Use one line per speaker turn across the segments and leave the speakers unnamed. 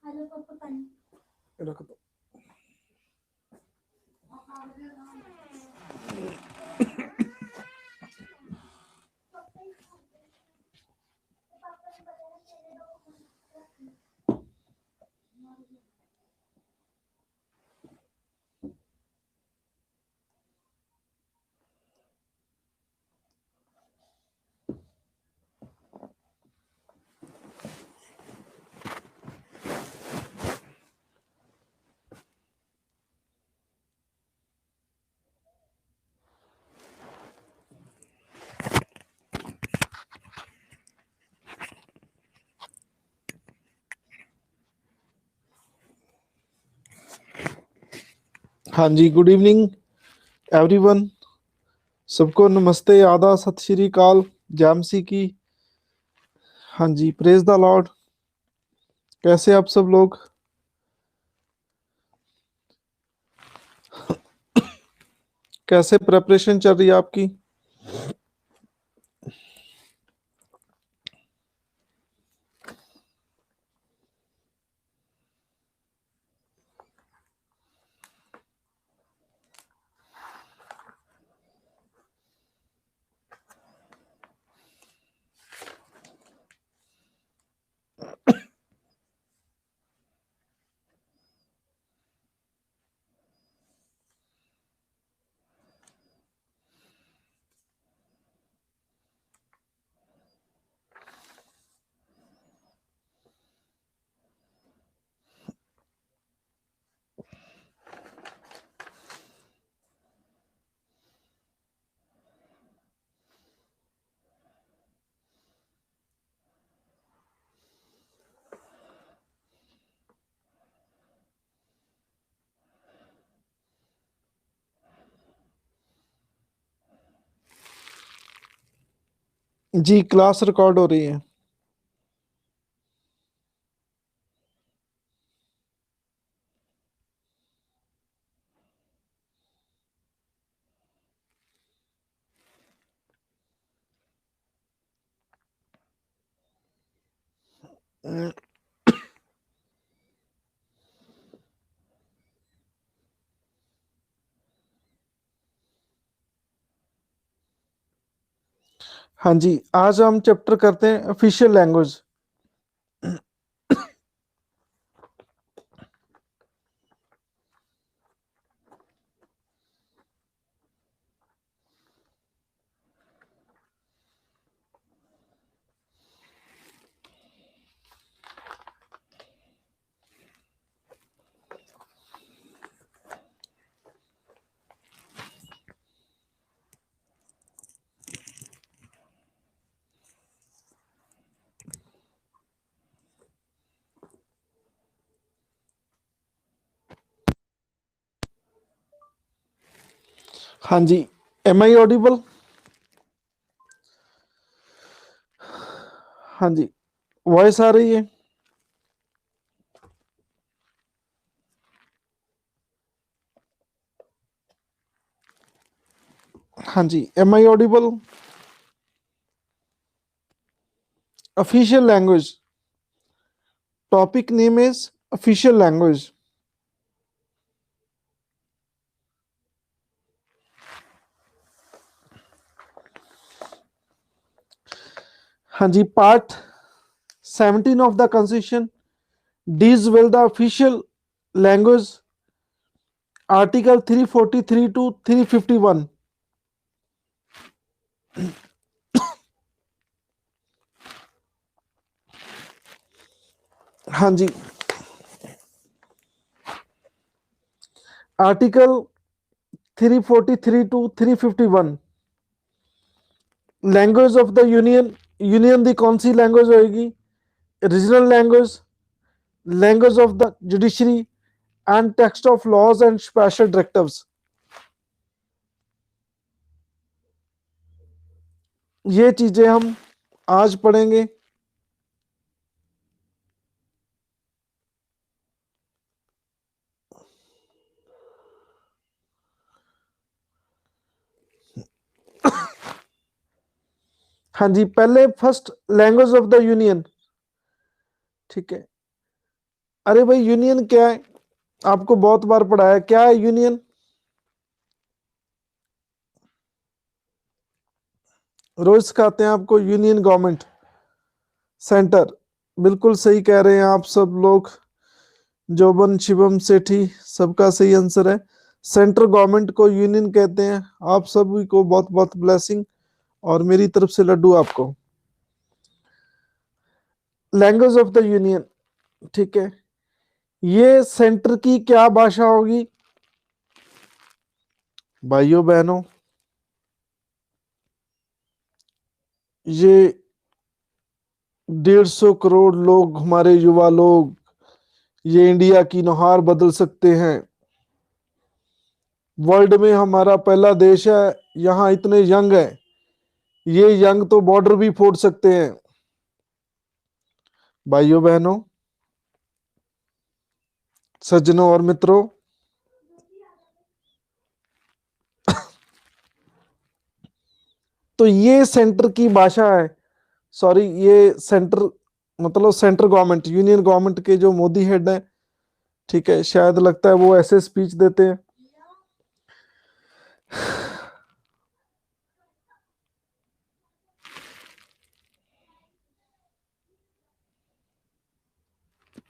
रख दो। हाँ जी, गुड इवनिंग एवरीवन। सबको नमस्ते, आदा, सत श्री अकाल, जामसी की। हाँ जी, प्रेज द लॉर्ड। कैसे आप सब लोग? कैसे प्रेपरेशन चल रही है आपकी? जी, क्लास रिकॉर्ड हो रही है। हाँ जी, आज हम चैप्टर करते हैं ऑफिशियल लैंग्वेज। हाँ जी, एम आई ऑडिबल? हाँ जी, वॉइस आ रही है? हाँ जी, am I audible? Official language, topic name is official language. हाँ जी, part 17 of the constitution deals with the official language, article 343 to 351। हाँ जी, article 343 to 351। Language of the union, union दी कौन सी लैंग्वेज होएगी? Regional language, language of the judiciary and text of laws and special directives. ये चीजें हम आज पढ़ेंगे। हाँ जी, पहले first language of the union. ठीक है, अरे भाई यूनियन क्या है? आपको बहुत बार पढ़ाया है। क्या है यूनियन? रोज सिखाते हैं आपको यूनियन गवर्नमेंट, सेंटर। बिल्कुल सही कह रहे हैं आप सब लोग। जोबन शिवम सेठी, सबका सही आंसर है। सेंट्रल गवर्नमेंट को यूनियन कहते हैं। आप सभी को बहुत बहुत ब्लेसिंग, और मेरी तरफ से लड्डू आपको। लैंग्वेज ऑफ द यूनियन, ठीक है। ये सेंटर की क्या भाषा होगी भाइयों बहनों? ये 150 करोड़ लोग, हमारे युवा लोग, ये इंडिया की नौहार बदल सकते हैं। वर्ल्ड में हमारा पहला देश है, यहाँ इतने यंग है। ये यंग तो बॉर्डर भी फोड़ सकते हैं भाइयों बहनों, सज्जनों और मित्रों। तो ये सेंटर की भाषा है। सॉरी, ये सेंटर मतलब सेंट्रल गवर्नमेंट, यूनियन गवर्नमेंट के जो मोदी हेड है, ठीक है, शायद लगता है वो ऐसे स्पीच देते हैं।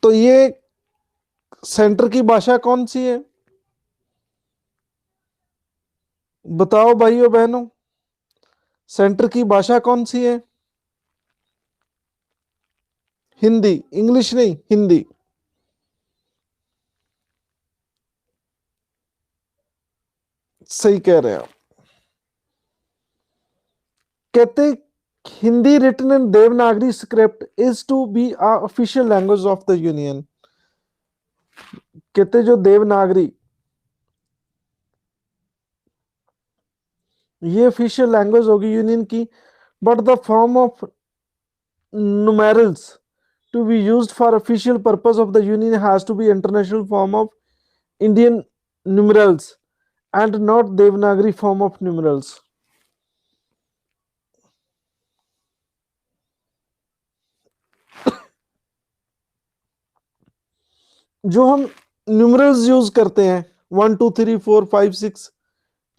तो ये सेंटर की भाषा कौन सी है? बताओ भाइयों बहनों, सेंटर की भाषा कौन सी है? हिंदी, इंग्लिश नहीं, हिंदी। सही कह रहे हैं आप। कहते Hindi written in Devanagari script is to be official language of the union. कहते जो देवनागरी, ये ऑफिशियल लैंग्वेज होगी यूनियन की, but the form of numerals to be used for official purpose of the union has to be international form of Indian numerals and not Devanagari form of numerals. जो हम numerals use करते हैं, 1 2 3 4 5 6,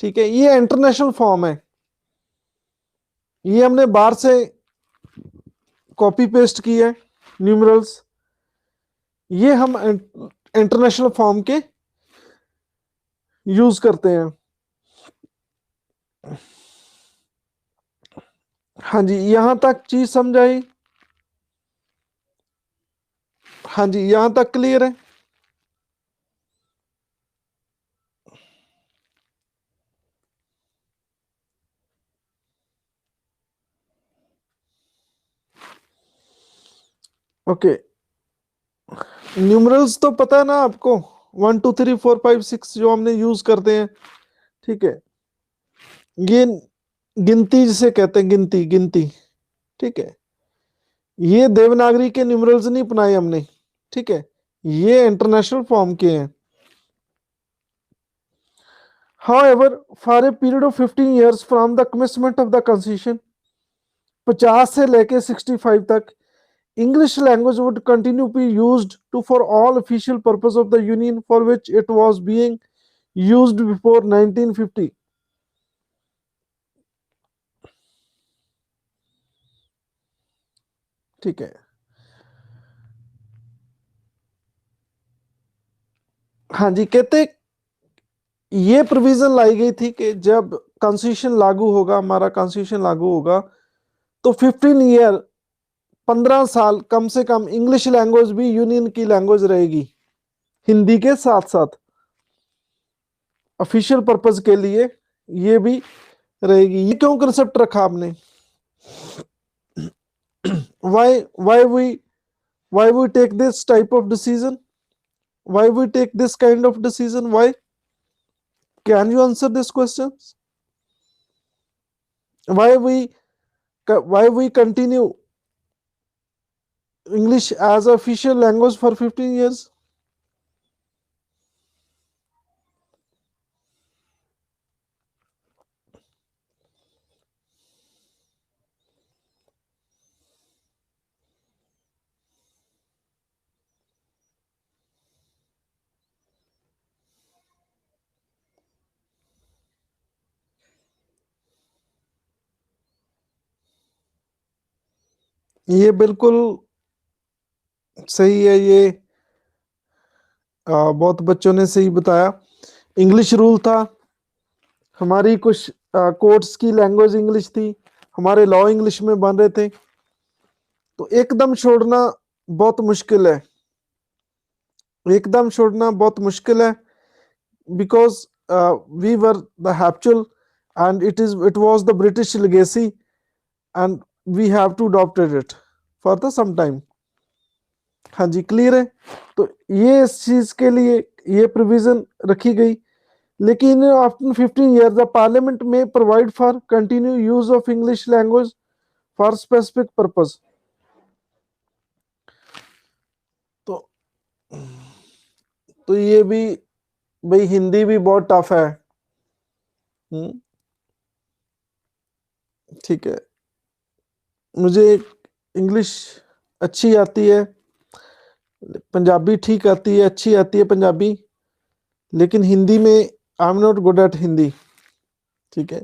ठीक है, ये international form है। ये हमने बाहर से कॉपी पेस्ट की है न्यूमरल्स। ये हम इंटरनेशनल फॉर्म के यूज करते हैं। हाँ जी, यहां तक चीज समझ आई? हाँ जी, यहां तक क्लियर है? ओके। न्यूमरल्स तो पता है ना आपको, 1 2 3 4 5 6 जो हमने यूज करते हैं, ठीक है। ये गिनती जिसे कहते हैं, गिनती गिनती, ठीक है। ये देवनागरी के न्यूमरल्स नहीं अपनाए हमने, ठीक है। ये इंटरनेशनल फॉर्म के हैं। However, for a period of 15 years from the commencement of the constitution, 50 से लेके 65 तक, English language would continue to be used to for all official purpose of the union for which it was being used before 1950, ठीक है। हाँ जी, कहते ये provision लाई गई थी कि जब कॉन्स्टिट्यूशन लागू होगा, हमारा कॉन्स्टिट्यूशन लागू होगा, तो 15 ईयर, 15 साल कम से कम इंग्लिश लैंग्वेज भी यूनियन की लैंग्वेज रहेगी, हिंदी के साथ साथ ऑफिशियल पर्पज के लिए ये भी रहेगी। ये क्यों कंसेप्ट रखा आपने? Why why we take this type of decision, why we take this kind of decision, why? Can you answer this question? Why we why we continue English as official language for 15 years? ये बिल्कुल सही है। ये बहुत बच्चों ने सही बताया। इंग्लिश रूल था, हमारी कुछ कोर्ट्स की लैंग्वेज इंग्लिश थी, हमारे लॉ इंग्लिश में बन रहे थे, तो एकदम छोड़ना बहुत मुश्किल है। एकदम छोड़ना बहुत मुश्किल है, because we were the habitual and it was the British legacy and we have to adopted it for the some time. हाँ जी, क्लियर है। तो ये इस चीज के लिए ये प्रोविजन रखी गई। लेकिन आफ्टर 15 years द पार्लियामेंट में provide for continue use of English language for specific purpose. तो ये भी, भाई हिंदी भी बहुत टफ है। हम्म, ठीक है। मुझे इंग्लिश अच्छी आती है, पंजाबी ठीक आती है, अच्छी आती है पंजाबी, लेकिन हिंदी में I am not good at Hindi. ठीक है।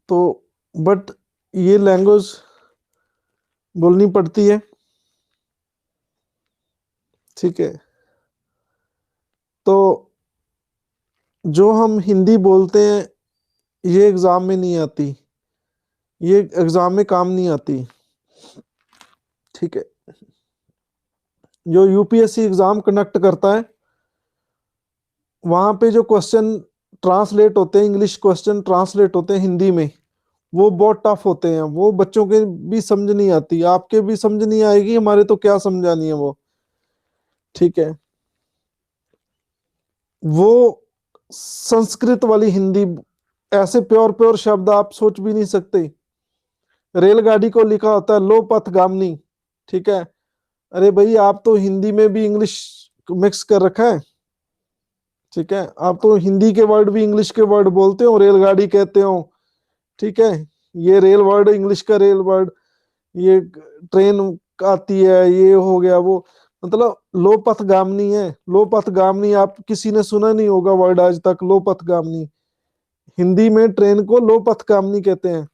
तो बट ये लैंग्वेज बोलनी पड़ती है। ठीक है। तो जो हम हिंदी बोलते हैं ये एग्जाम में नहीं आती, ये एग्जाम में काम नहीं आती। ठीक है। जो यूपीएससी एग्जाम कंडक्ट करता है, वहां पे जो क्वेश्चन ट्रांसलेट होते हैं, इंग्लिश क्वेश्चन ट्रांसलेट होते हैं हिंदी में, वो बहुत टफ होते हैं। वो बच्चों के भी समझ नहीं आती, आपके भी समझ नहीं आएगी, हमारे तो क्या समझानी है वो। ठीक है। वो संस्कृत वाली हिंदी, ऐसे प्योर प्योर शब्द आप सोच भी नहीं सकते। रेलगाड़ी को लिखा होता है लो पथगामिनी। ठीक है। अरे भाई, आप तो हिंदी में भी इंग्लिश मिक्स कर रखा है। ठीक है। आप तो हिंदी के वर्ड भी इंग्लिश के वर्ड बोलते हो, रेलगाड़ी कहते हो। ठीक है। ये रेल वर्ड इंग्लिश का रेल वर्ड, ये ट्रेन आती है, ये हो गया वो, मतलब लो पथगामिनी है। लो पथगामिनी आप किसी ने सुना नहीं होगा वर्ड आज तक, लो पथगामिनी। हिंदी में ट्रेन को लो पथगामिनी कहते हैं।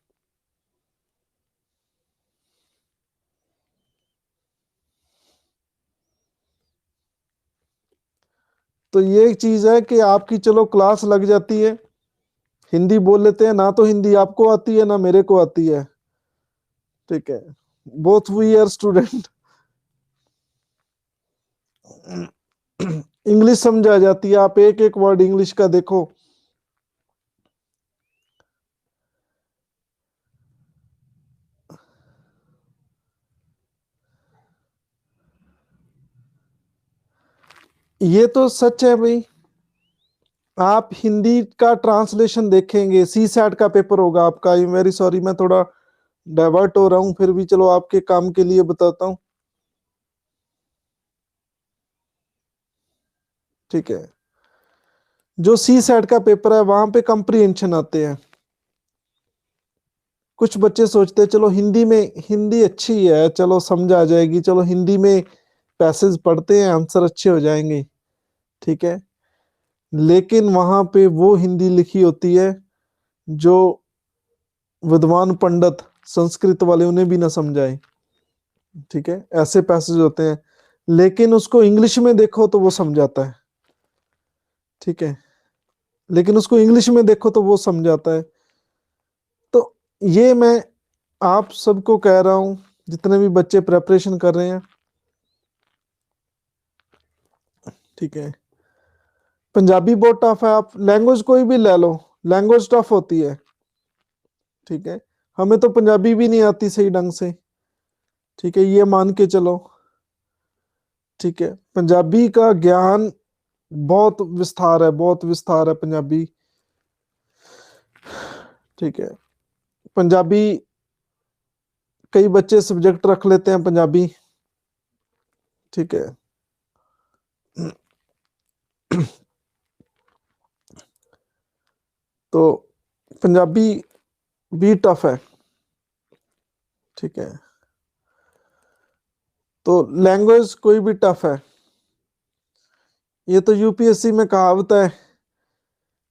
तो ये एक चीज है कि आपकी चलो क्लास लग जाती है, हिंदी बोल लेते हैं ना, तो हिंदी आपको आती है ना मेरे को आती है। ठीक है। Both we are student. English समझ आ जाती है, आप एक एक वर्ड इंग्लिश का देखो। ये तो सच है भाई। आप हिंदी का ट्रांसलेशन देखेंगे, सी सैट का पेपर होगा आपका। आई वेरी सॉरी, मैं थोड़ा डाइवर्ट हो रहा हूँ, फिर भी चलो आपके काम के लिए बताता हूँ। ठीक है। जो सी सैट का पेपर है वहां पे कंप्रीहेंशन आते हैं। कुछ बच्चे सोचते हैं चलो हिंदी में, हिंदी अच्छी है, चलो समझ आ जाएगी, चलो हिंदी में पैसेज पढ़ते हैं, आंसर अच्छे हो जाएंगे। ठीक है। लेकिन वहां पे वो हिंदी लिखी होती है जो विद्वान पंडित संस्कृत वाले उन्हें भी ना समझाए। ठीक है। ऐसे पैसेज होते हैं, लेकिन उसको इंग्लिश में देखो तो वो समझाता है। ठीक है। लेकिन उसको इंग्लिश में देखो तो वो समझाता है। तो ये मैं आप सबको कह रहा हूं, जितने भी बच्चे प्रेपरेशन कर रहे हैं। ठीक है। पंजाबी बहुत टफ है, आप लैंग्वेज कोई भी ले लो, लैंग्वेज टफ होती है। ठीक है। हमें तो पंजाबी भी नहीं आती सही ढंग से। ठीक है, ये मान के चलो। ठीक है। पंजाबी का ज्ञान बहुत विस्तार है, बहुत विस्तार है पंजाबी। ठीक है। पंजाबी कई बच्चे सब्जेक्ट रख लेते हैं पंजाबी। ठीक है। तो पंजाबी भी टफ है। ठीक है। तो लैंग्वेज कोई भी टफ है। ये तो यूपीएससी में कहावत है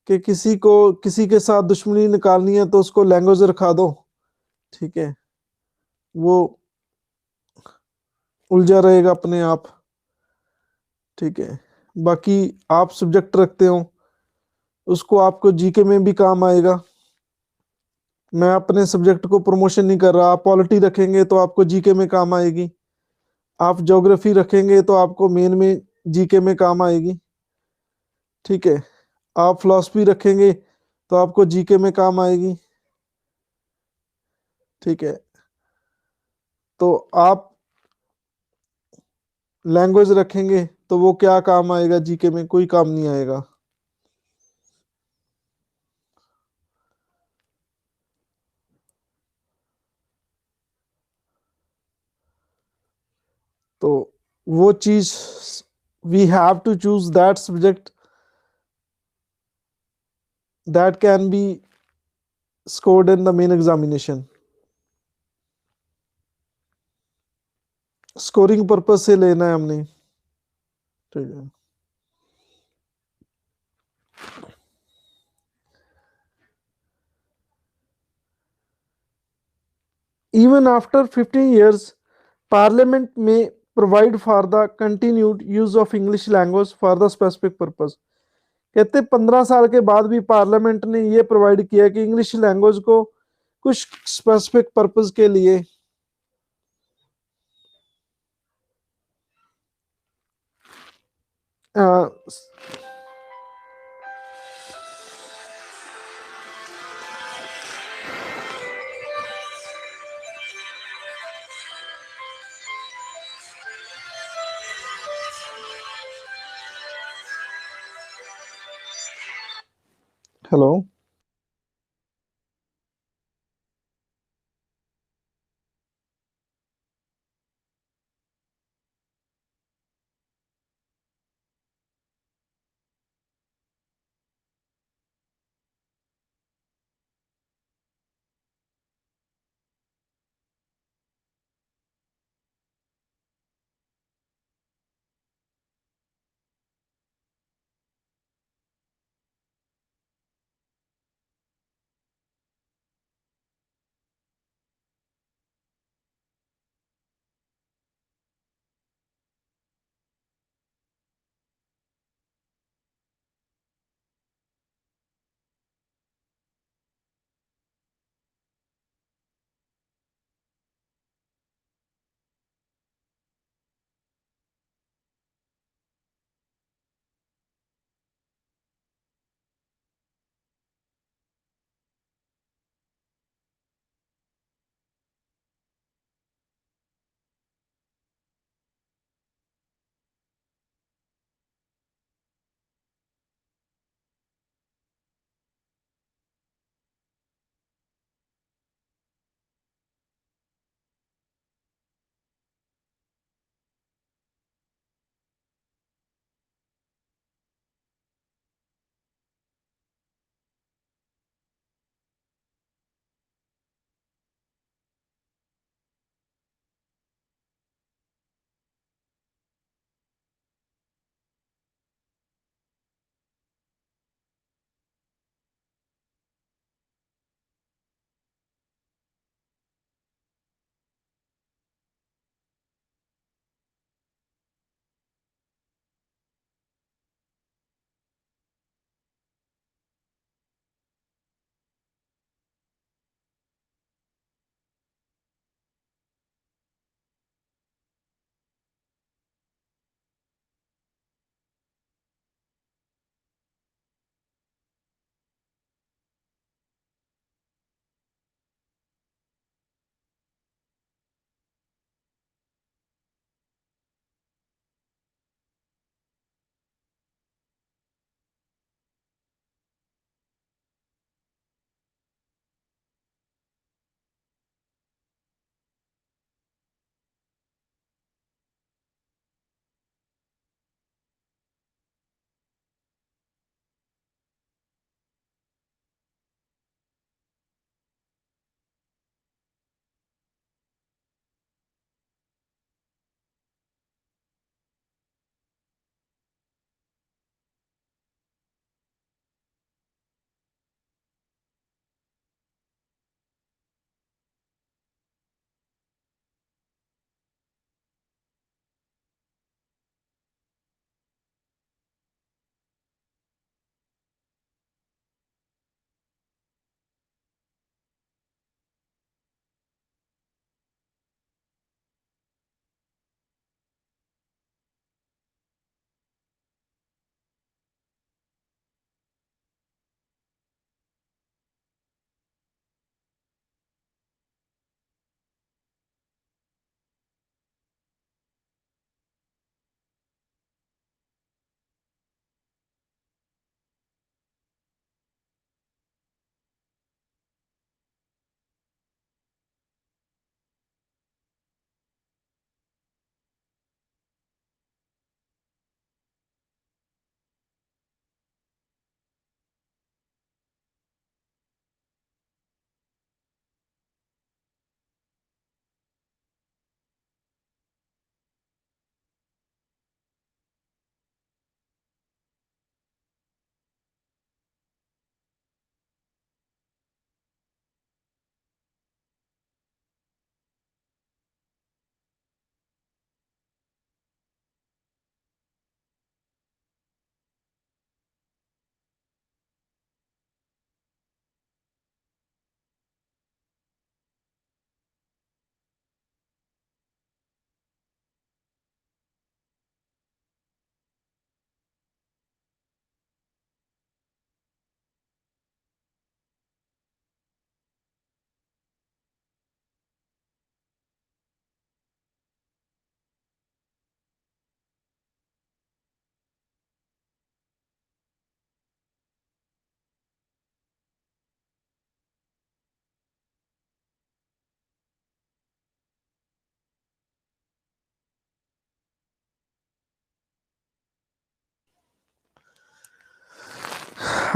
कि किसी को किसी के साथ दुश्मनी निकालनी है तो उसको लैंग्वेज रखा दो। ठीक है। वो उलझा रहेगा अपने आप। ठीक है। बाकी आप सब्जेक्ट रखते हो, उसको आपको जीके में भी काम आएगा। मैं अपने सब्जेक्ट को प्रमोशन नहीं कर रहा, आप पॉलिटी रखेंगे तो आपको जीके में काम आएगी। आप ज्योग्राफी रखेंगे तो आपको मेन में जीके में काम आएगी। ठीक है। आप फिलॉसफी रखेंगे तो आपको जीके में काम आएगी। ठीक है। तो आप लैंग्वेज रखेंगे तो वो क्या काम आएगा, जीके में कोई काम नहीं आएगा। तो वो चीज, we have to choose that subject that can be scored in the main examination. Scoring purpose से लेना है हमने। ठीक है। Even after 15 years, Parliament may provide for the continued use of English language for the specific purpose। कहते 15 साल के बाद भी पार्लियामेंट ने ये प्रोवाइड किया कि इंग्लिश लैंग्वेज को कुछ स्पेसिफिक पर्पस के लिए। हेलो।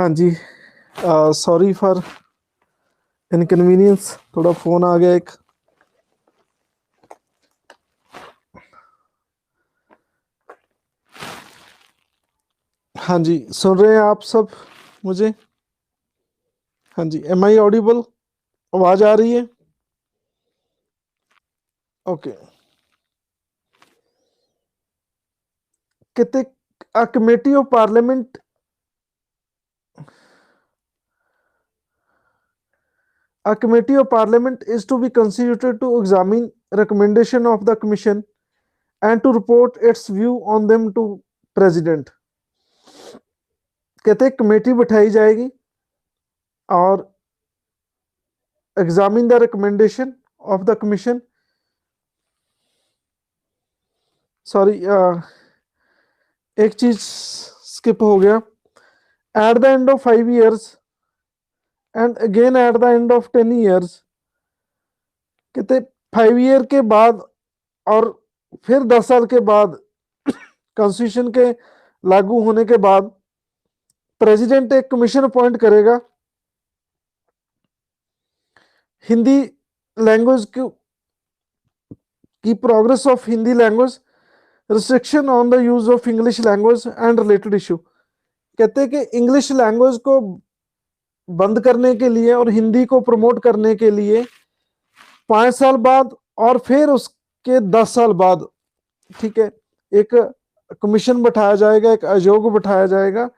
हाँ जी, सॉरी फॉर इनकन्वीनियंस, थोड़ा फोन आ गया एक। हाँ जी, सुन रहे हैं आप सब मुझे? हाँ जी, एम आई ऑडिबल? आवाज आ रही है? ओके। कहते a committee of parliament a committee of parliament is to be constituted to examine recommendation of the commission and to report its view on them to president। कहते committee बिठाई जाएगी और examine the recommendation of the commission, sorry एक चीज skip हो गया, at the end of 5 years and again at the end of 10 years। कहते 5 year के बाद और फिर 10 साल के बाद कॉन्स्टिट्यूशन के लागू होने के बाद प्रेसिडेंट एक कमीशन अपॉइंट करेगा हिंदी लैंग्वेज की progress of Hindi language, restriction on the use of English language and related issue. कहते हैं कि इंग्लिश लैंग्वेज को बंद करने के लिए और हिंदी को प्रमोट करने के लिए 5 साल बाद और फिर उसके 10 साल बाद, ठीक है, एक कमीशन बैठाया जाएगा, एक आयोग बैठाया जाएगा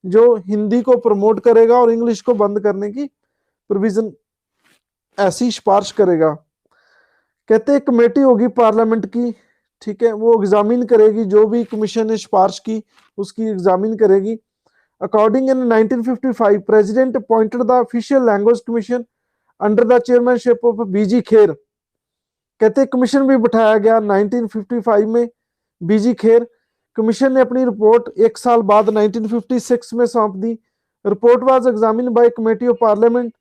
जो हिंदी को प्रमोट करेगा और इंग्लिश को बंद करने की प्रोविजन ऐसी सिफारिश करेगा। कहते हैं कमेटी होगी पार्लियामेंट की, ठीक है, वो एग्जामिन करेगी जो भी कमीशन ने सिफारिश की उसकी एग्जामिन करेगी। According in 1955 president appointed the official language commission under the chairmanship of B G Kher. कहते कमीशन भी बिठाया गया 1955 में, बीजी खेर। कमीशन ने अपनी रिपोर्ट 1 साल बाद 1956 में सौंप दी। Report was examine by committee of parliament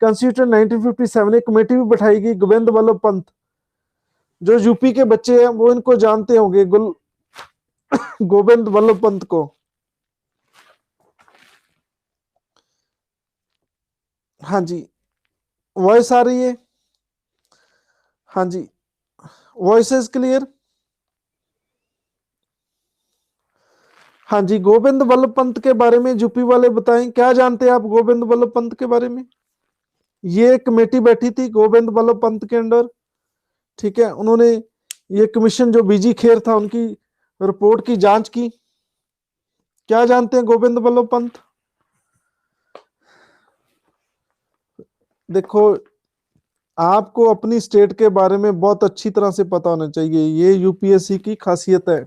constituted 1957। एक कमेटी भी बिठाई गई, गोविंद वल्लभ पंत, जो यूपी के बच्चे हैं वो इनको जानते होंगे, गोविंद वल्लभ पंत को। हाँ जी, वॉइस आ रही है? हाँ जी, वॉइस इज क्लियर? हाँ जी, गोविंद वल्लभ पंत के बारे में यूपी वाले बताएं, क्या जानते हैं आप गोविंद वल्लभ पंत के बारे में? ये कमेटी बैठी थी गोविंद वल्लभ पंत के अंडर, ठीक है, उन्होंने ये कमीशन जो बीजी खेर था उनकी रिपोर्ट की जांच की। क्या जानते हैं गोविंद वल्लभ पंत? देखो, आपको अपनी स्टेट के बारे में बहुत अच्छी तरह से पता होना चाहिए, ये यूपीएससी की खासियत है।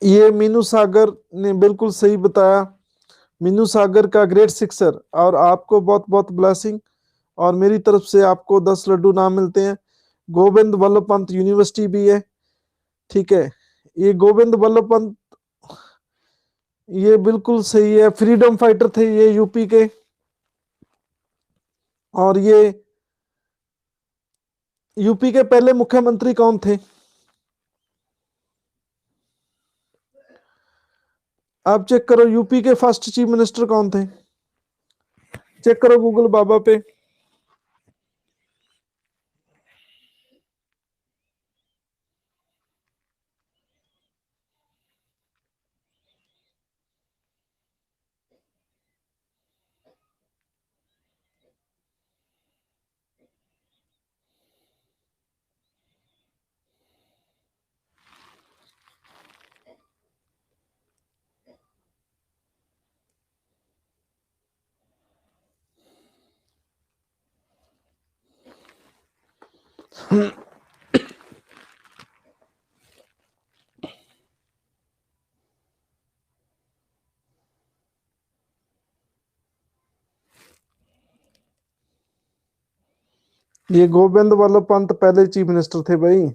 ये मीनू सागर ने बिल्कुल सही बताया, मीनू सागर का ग्रेट सिक्सर, और आपको बहुत बहुत ब्लेसिंग, और मेरी तरफ से आपको 10 लड्डू नाम मिलते हैं। गोविंद वल्लभ पंत यूनिवर्सिटी भी है, ठीक है। ये गोविंद वल्लभ पंत, ये बिल्कुल सही है, फ्रीडम फाइटर थे ये यूपी के। और ये यूपी के पहले मुख्यमंत्री कौन थे? आप चेक करो, यूपी के फर्स्ट चीफ मिनिस्टर कौन थे? चेक करो गूगल बाबा पे। ये गोविंद वल्लभ पंत पहले चीफ मिनिस्टर थे भाई।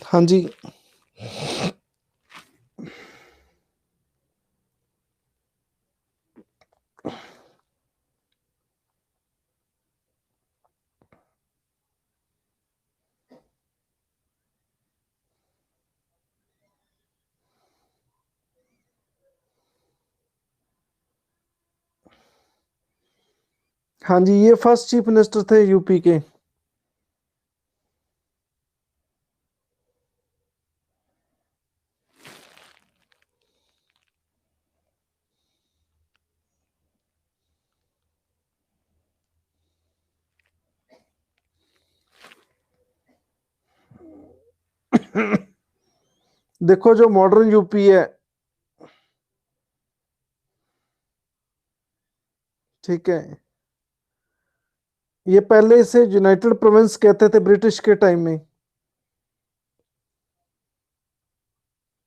हाँ जी। हाँ जी, ये फर्स्ट चीफ मिनिस्टर थे यूपी के। देखो जो मॉडर्न यूपी है, ठीक है, ये पहले इसे यूनाइटेड प्रोविंस कहते थे ब्रिटिश के टाइम में।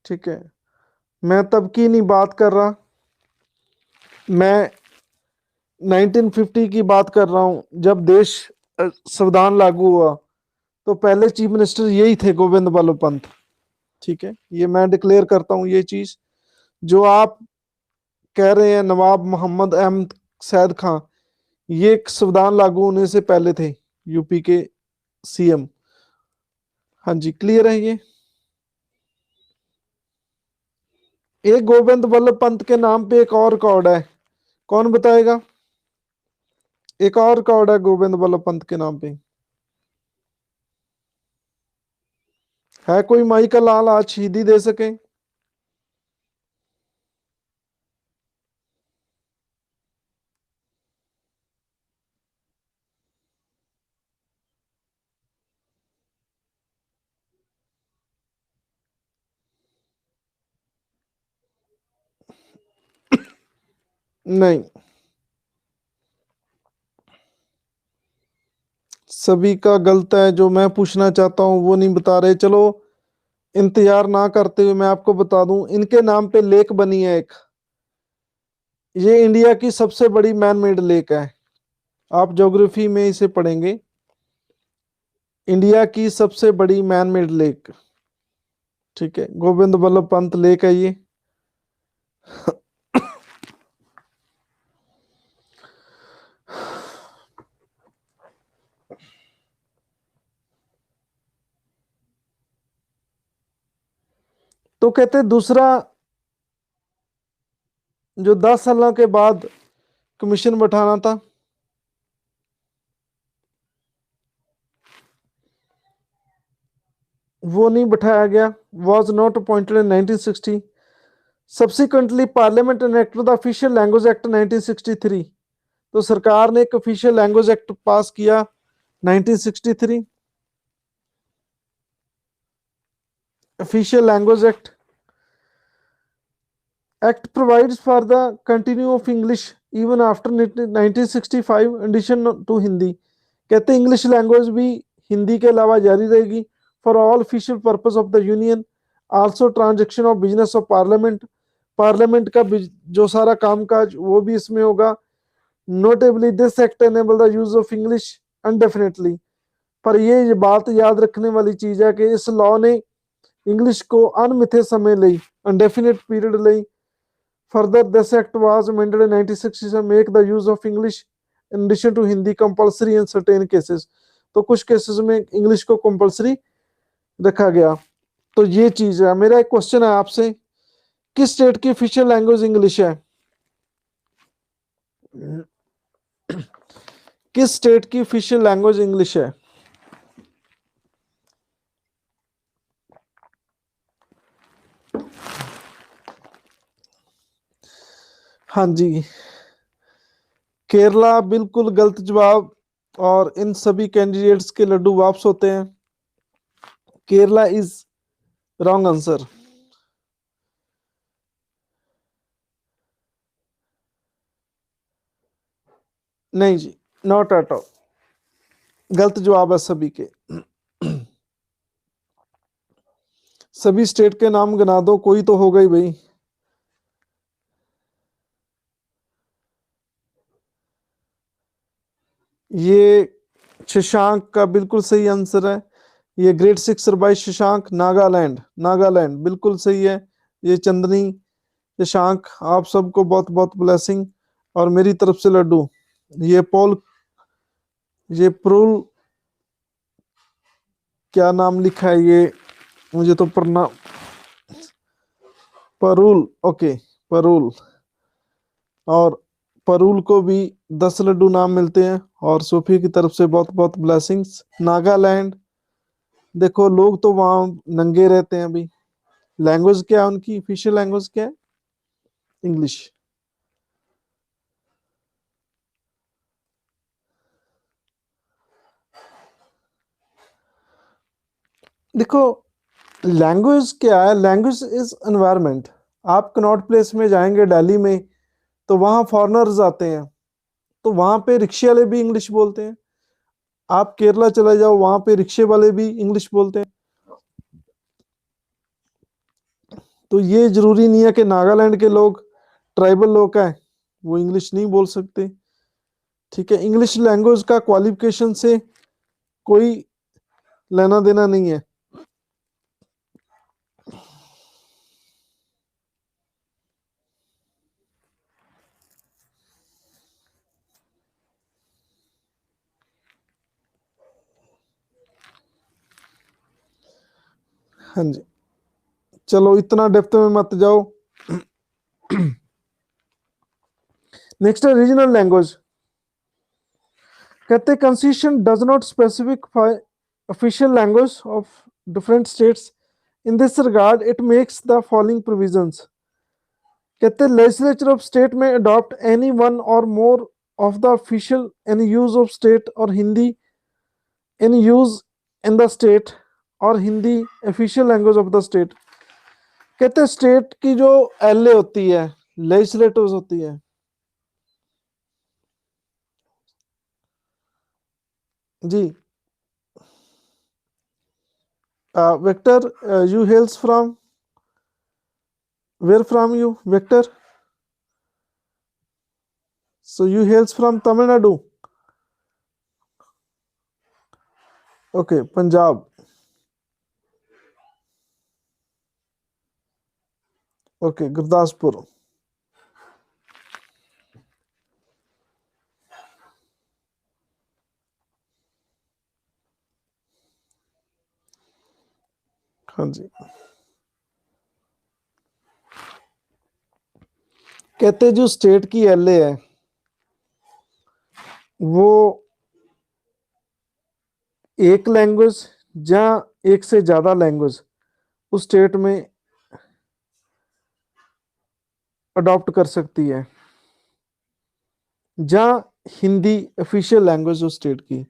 ठीक है, मैं तब की नहीं बात कर रहा, मैं 1950 की बात कर रहा हूं, जब देश संविधान लागू हुआ तो पहले चीफ मिनिस्टर यही थे, गोविंद बल्लभ पंत। ठीक है, ये मैं डिक्लेयर करता हूं ये चीज। जो आप कह रहे हैं नवाब मोहम्मद अहमद सैद खां, ये संविधान लागू होने से पहले थे यूपी के सीएम। हाँ जी, क्लियर है ये। एक गोविंद बल्लभ पंत के नाम पे एक और रिकॉर्ड है, कौन बताएगा? एक और रिकॉर्ड है गोविंद बल्लभ पंत के नाम पे। है कोई माई का लाल आज शहीदी दे सके? नहीं, सभी का गलत है। जो मैं पूछना चाहता हूँ वो नहीं बता रहे। चलो, इंतजार ना करते हुए मैं आपको बता दूं, इनके नाम पे लेक बनी है एक। ये इंडिया की सबसे बड़ी मैन मेड लेक है, आप ज्योग्राफी में इसे पढ़ेंगे। इंडिया की सबसे बड़ी मैन मेड लेक। ठीक है, गोविंद बल्लभ पंत लेक है ये। तो कहते दूसरा, जो 10 साल के बाद कमीशन बैठाना था, वो नहीं बैठाया गया, was not appointed in 1960। Subsequently parliament enacted the official language act 1963। तो सरकार ने एक ऑफिशियल लैंग्वेज एक्ट पास किया 1963। Official language act, act provides for the continue of English even after 1965 addition to Hindi. कहते इंग्लिश लैंग्वेज भी हिंदी के अलावा जारी रहेगी for all official purpose of the union, also transaction of business of parliament. Parliament का जो सारा कामकाज वो भी इसमें होगा। Notably this act enable the use of English indefinitely. पर ये बात याद रखने वाली चीज है कि इस लॉ ने इंग्लिश को अनमिथे समय ਲਈ अनडेफिनेट पीरियड ਲਈ। Further this act was amended in 1960 to make the use of English in addition to Hindi compulsory in certain cases। तो कुछ केसेस में इंग्लिश को कंपलसरी रखा गया। तो ये चीज है। मेरा एक क्वेश्चन है आपसे, किस स्टेट की ऑफिशियल लैंग्वेज इंग्लिश है? किस स्टेट की ऑफिशियल लैंग्वेज इंग्लिश है? हाँ जी, केरला बिल्कुल गलत जवाब। और इन सभी कैंडिडेट्स के लड्डू वापस होते हैं। Kerala is wrong answer. नहीं जी, नॉट एट ऑल, गलत जवाब है सभी के। सभी स्टेट के नाम गिना दो, कोई तो होगा ही भाई। ये शशांक का बिल्कुल सही आंसर है। ये ग्रेड 6 बाय शशांक, नागालैंड। नागालैंड बिल्कुल सही है। ये चंदनी, शशांक, आप सबको बहुत बहुत ब्लेसिंग और मेरी तरफ से लड्डू। ये पोल, ये प्रूल, क्या नाम लिखा है ये, मुझे तो पढ़ना, परूल, ओके, परूल। और परूल को भी 10 लड्डू नाम मिलते हैं और सोफी की तरफ से बहुत बहुत ब्लेसिंग्स। नागालैंड, देखो लोग तो वहाँ नंगे रहते हैं अभी। लैंग्वेज क्या है उनकी, ऑफिशियल लैंग्वेज क्या है? इंग्लिश। देखो लैंग्वेज क्या है, लैंग्वेज इज एनवायरनमेंट। आप कनॉट प्लेस में जाएंगे दिल्ली में, तो वहाँ फॉरेनर्स आते हैं, तो वहाँ पे रिक्शे वाले भी इंग्लिश बोलते हैं। आप केरला चले जाओ, वहाँ पे रिक्शे वाले भी इंग्लिश बोलते हैं। तो ये जरूरी नहीं है कि नागालैंड के लोग, ट्राइबल लोग हैं, वो इंग्लिश नहीं बोल सकते। ठीक है, इंग्लिश लैंग्वेज का क्वालिफिकेशन से कोई लेना देना नहीं है। हाँ जी, चलो इतना डेप्थ में मत जाओ। नेक्स्ट है रीजनल लैंग्वेज। कहते हैं constitution does not specify official language of different states. In this regard it makes the following provisions. कहते हैं legislature of state may adopt any one or more of the official in use of state or Hindi in use in the state, or Hindi official language of the state. कहते हैं state की जो LA होती है, लेजिस्लेटिव्स होती है जी। Victor, you hails from where from you, Victor? So you hails from Tamil Nadu. Okay, Punjab. Okay, Gurdaspur. हाँ जी, कहते जो स्टेट की एलए है वो एक लैंग्वेज या एक से ज्यादा लैंग्वेज उस स्टेट में अडॉप्ट कर सकती है, या हिंदी ऑफिशियल लैंग्वेज उस स्टेट की,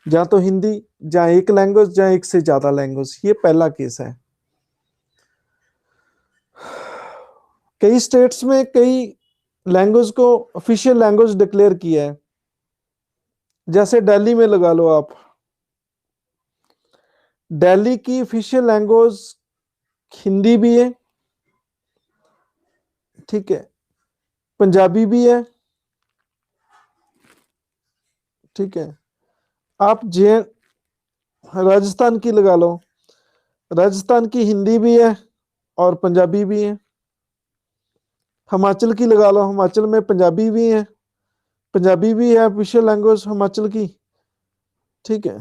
या तो हिंदी, या एक लैंग्वेज, या एक से ज्यादा लैंग्वेज। ये पहला केस है। कई स्टेट्स में कई लैंग्वेज को ऑफिशियल लैंग्वेज डिक्लेयर किया है। जैसे दिल्ली में लगा लो आप, दिल्ली की ऑफिशियल लैंग्वेज हिंदी भी है, ठीक है, पंजाबी भी है, ठीक है। आप जे राजस्थान की लगा लो, राजस्थान की हिंदी भी है और पंजाबी भी है। हिमाचल की लगा लो, हिमाचल में पंजाबी भी है, पंजाबी भी है ऑफिशियल लैंग्वेज हिमाचल की, ठीक है।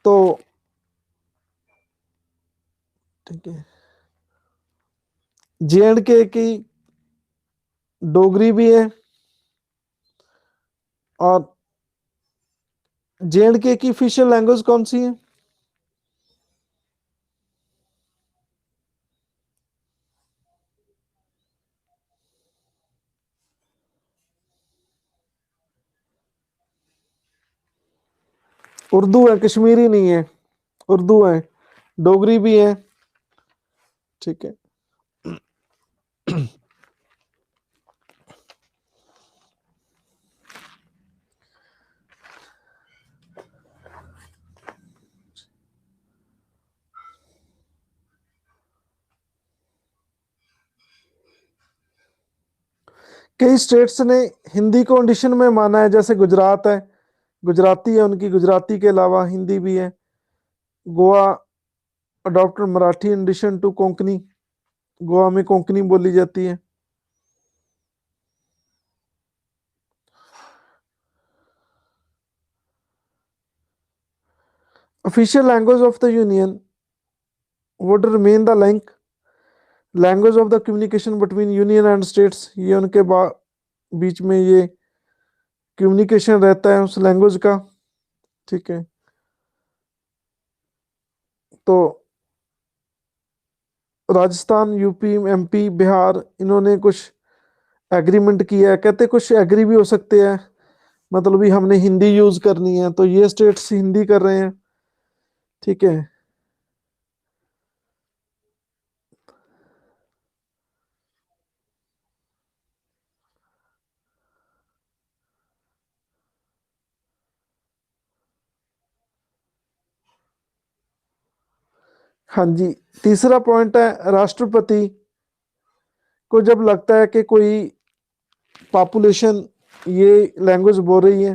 तो ठीक है, जे एंड के की डोगरी भी है, और जे एंड के की ऑफिशियल लैंग्वेज कौन सी है? उर्दू है, कश्मीरी नहीं है, उर्दू है, डोगरी भी है, ठीक है। कई स्टेट्स ने हिंदी को कंडीशन में माना है, जैसे गुजरात है, गुजराती है उनकी, गुजराती के अलावा हिंदी भी है। Goa adopted Marathi in addition to Konkani, Goa में कोंकणी बोली जाती है। Official language of the union would remain the language of the communication between union and states, ये उनके बीच में ये कम्युनिकेशन रहता है उस लैंग्वेज का। ठीक है, तो राजस्थान, यूपी, एमपी, बिहार, इन्होंने कुछ एग्रीमेंट किया है, कहते कुछ एग्री भी हो सकते हैं, मतलब भी हमने हिंदी यूज करनी है, तो ये स्टेट्स हिंदी कर रहे हैं। ठीक है, हाँ जी। तीसरा पॉइंट है, राष्ट्रपति को जब लगता है कि कोई पॉपुलेशन ये लैंग्वेज बोल रही है,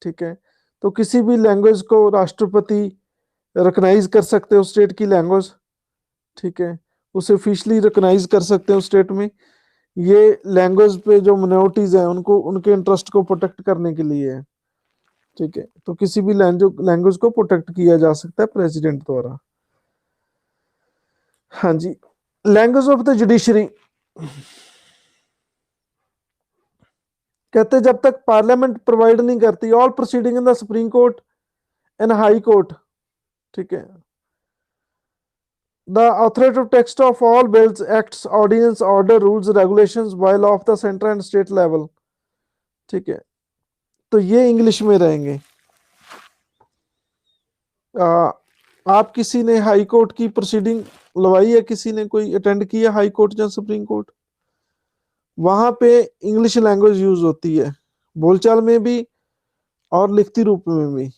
ठीक है, तो किसी भी लैंग्वेज को राष्ट्रपति रिकग्नाइज कर सकते हैं उस स्टेट की लैंग्वेज। ठीक है, उसे ऑफिशियली रिकग्नाइज कर सकते हैं उस स्टेट में। ये लैंग्वेज पे जो मिनोरिटीज हैं उनको, उनके इंटरेस्ट को प्रोटेक्ट करने के लिए है। ठीक है, तो किसी भी लैंग्वेज को प्रोटेक्ट किया जा सकता है प्रेसिडेंट द्वारा। हाँ जी। लैंग्वेज ऑफ द जुडिशरी, कहते जब तक पार्लियामेंट प्रोवाइड नहीं करती, all proceeding in the supreme court and high court, ठीक है, the authoritative text of all bills, acts, ordinance, order, rules, regulations, bylaw of the center and state level, ठीक है, तो ये इंग्लिश में रहेंगे। आप किसी ने हाई कोर्ट की प्रोसीडिंग लवाई है, किसी ने कोई अटेंड किया हाई कोर्ट या सुप्रीम कोर्ट, वहां पे इंग्लिश लैंग्वेज यूज होती है, बोलचाल में भी और लिखती रूप में भी।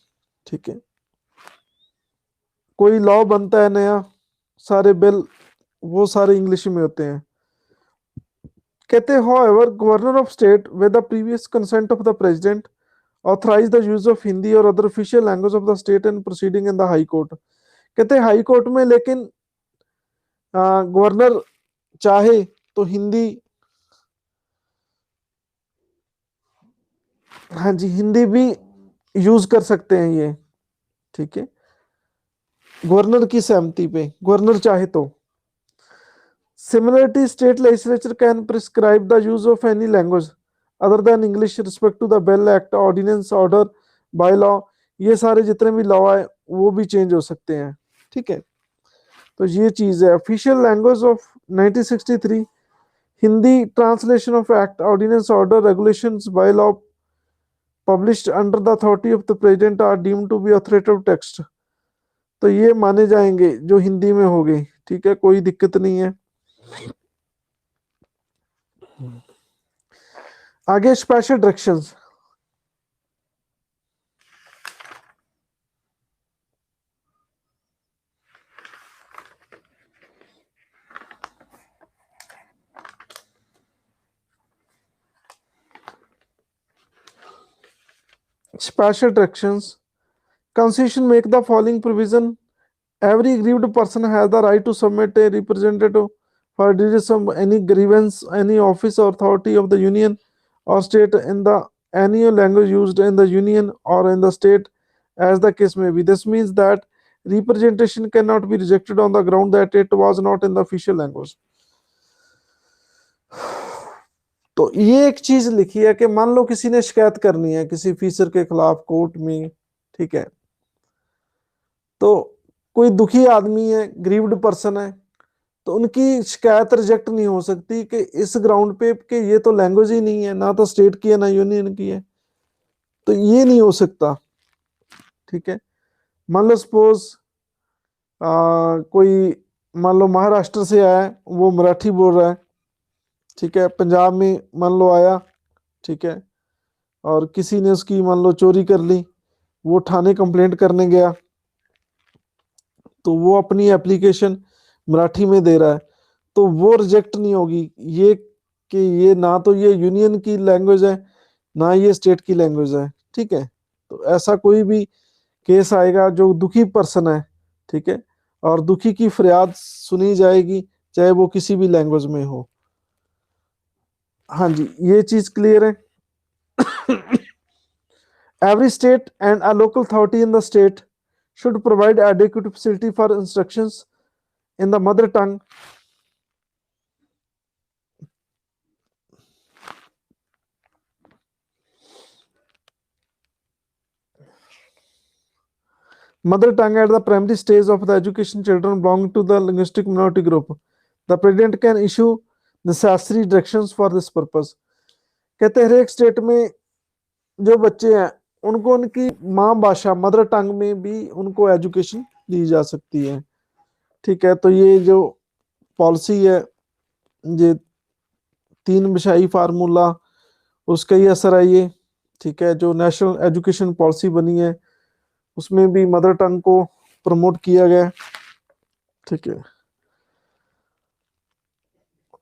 ठीक है, कोई लॉ बनता है नया, सारे बिल वो सारे इंग्लिश में होते हैं। कहते हैं however governor of state with the previous consent of the president authorize the use of Hindi or other official language of the state and proceeding in the high court. कहते हैं हाई कोर्ट में लेकिन governor चाहे तो हिंदी, हाँ जी, हिंदी भी use कर सकते हैं ये। ठीक है, गवर्नर की सहमति पे, गवर्नर चाहे तो। Similarity, state legislature can prescribe the use of any language other than English respect to the bill, act, ordinance, order, by law, ये सारे जितने भी लॉ है वो भी चेंज हो सकते हैं। ठीक है, तो ये चीज है। Official language of 1963 Hindi, translation of act, ordinance, order, regulations, by law published under the authority of the president are deemed to be authoritative text, तो ये माने जाएंगे जो हिंदी में हो गए। ठीक है, कोई दिक्कत नहीं है। आगे special directions, special directions. Constitution make the following provision. Every aggrieved person has the right to submit a representative for redress of any grievance, any office or authority of the union or state in the any language used in the union or in the state, as the case may be. This means that representation cannot be rejected on the ground that it was not in the official language. तो ये एक चीज लिखी है कि मान लो किसी ने शिकायत करनी है किसी ऑफिसर के खिलाफ कोर्ट में, ठीक है, तो कोई दुखी आदमी है, ग्रीव्ड पर्सन है, तो उनकी शिकायत रिजेक्ट नहीं हो सकती कि इस ग्राउंड पे कि ये तो लैंग्वेज ही नहीं है, ना तो स्टेट की है ना यूनियन की है, तो ये नहीं हो सकता। ठीक है, मान लो सपोज कोई, मान लो महाराष्ट्र से आया है, वो मराठी बोल रहा है, ठीक है, पंजाब में मान लो आया, ठीक है, और किसी ने उसकी मान लो चोरी कर ली, वो थाने कंप्लेंट करने गया, तो वो अपनी एप्लीकेशन मराठी में दे रहा है, तो वो रिजेक्ट नहीं होगी ये कि ये ना तो ये यूनियन की लैंग्वेज है ना ये स्टेट की लैंग्वेज है। ठीक है, तो ऐसा कोई भी केस आएगा जो दुखी पर्सन है, ठीक है, और दुखी की फरियाद सुनी जाएगी, चाहे वो किसी भी लैंग्वेज में हो। हाँ जी, ये चीज क्लियर है। Every state and a local authority in the state should provide adequate facility for instructions in the mother tongue. Mother tongue at the primary stage of the education children belonging to the linguistic minority group. The president can issue necessary directions for this purpose. कहते हैं हर एक state में जो बच्चे हैं उनको उनकी माँ भाषा मदर टंग में भी उनको एजुकेशन दी जा सकती है। ठीक है, तो ये जो पॉलिसी है, ये 3 भाषाई फार्मूला, उसका ही असर है ये। ठीक है, जो नेशनल एजुकेशन पॉलिसी बनी है उसमें भी मदर टंग को प्रमोट किया गया। ठीक है,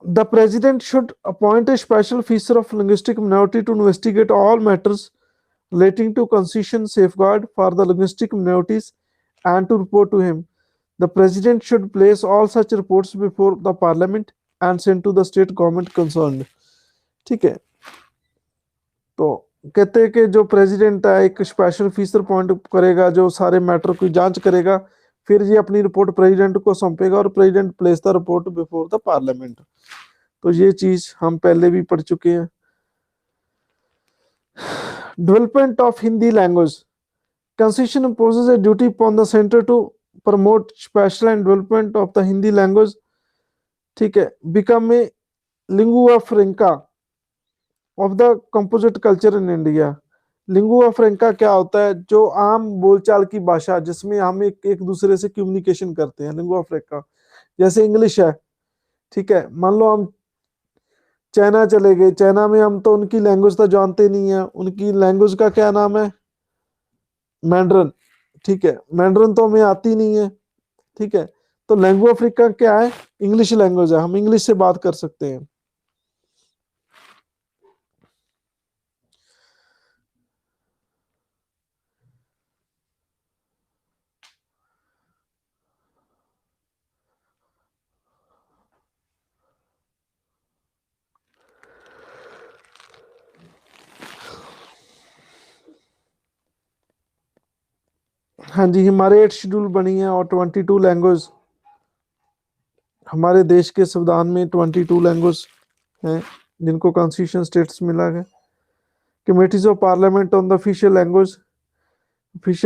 the president should appoint a special officer of linguistic minority to investigate all matters relating to constitution safeguard for the linguistic minorities and to report to him. The president should place all such reports before the parliament and send to the state government concerned. ठीक है, तो कहते हैं कि जो president है एक special officer appoint करेगा जो सारे मैटर की जांच करेगा, फिर ये अपनी रिपोर्ट प्रेसिडेंट को सौंपेगा और president place the report before the parliament. तो ये चीज हम पहले भी पढ़ चुके हैं। Development of Hindi language, constitution imposes a duty upon the center to promote special and development of the Hindi language. ठीक है, become a lingua franca of the composite culture in India. Lingua franca क्या होता है? जो आम बोलचाल की भाषा जिसमें हम एक दूसरे से कम्युनिकेशन करते हैं, लिंगुआ फ्रेंका। जैसे इंग्लिश है, ठीक है, मान लो हम चाइना चले गए, चाइना में हम तो उनकी लैंग्वेज तो जानते नहीं है, उनकी लैंग्वेज का क्या नाम है? मैंड्रन। ठीक है, मैंड्रन तो हमें आती नहीं है। ठीक है, तो लैंग्वेज अफ्रीका क्या है? इंग्लिश लैंग्वेज है, हम इंग्लिश से बात कर सकते हैं। हाँ जी, हमारे 8 शेड्यूल बनी है और 22 लैंग्वेज, हमारे देश के संविधान में 22 लैंग्वेज हैं जिनको कॉन्स्टिट्यूशन स्टेट्स मिला है। Committees of parliament on the official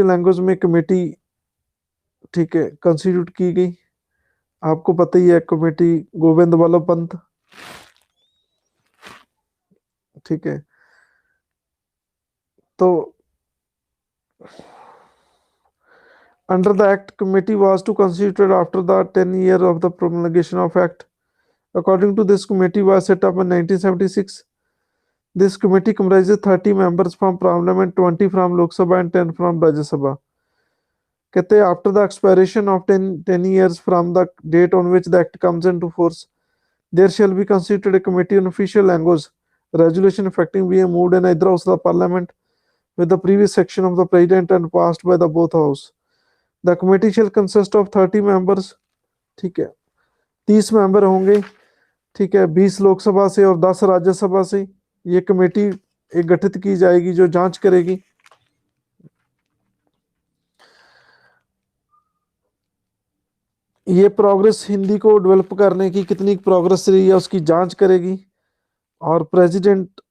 language में कमेटी, ठीक है, कंस्टिट्यूट की गई। आपको पता ही है कमेटी गोविंद वल्लभ पंत। ठीक है, तो under the act committee was to constituted after the 10 year of the promulgation of act. According to this committee was set up in 1976. This committee comprises 30 members from parliament, 20 from Lok Sabha and 10 from Rajya Sabha. कहते हैं after the expiration of 10 years from the date on which the act comes into force, there shall be constituted a committee on official language. Resolution affecting being moved in either house of the parliament with the previous section of the president and passed by the both house. The committee shall consist of 30 members. ठीक है, 30 member होंगे। ठीक है, 20 लोकसभा से और 10 राज्यसभा से ये committee एक गठित की जाएगी जो जांच करेगी। ये प्रोग्रेस हिंदी को डेवलप करने की कितनी प्रोग्रेस रही है उसकी जांच करेगी। और प्रेसिडेंट,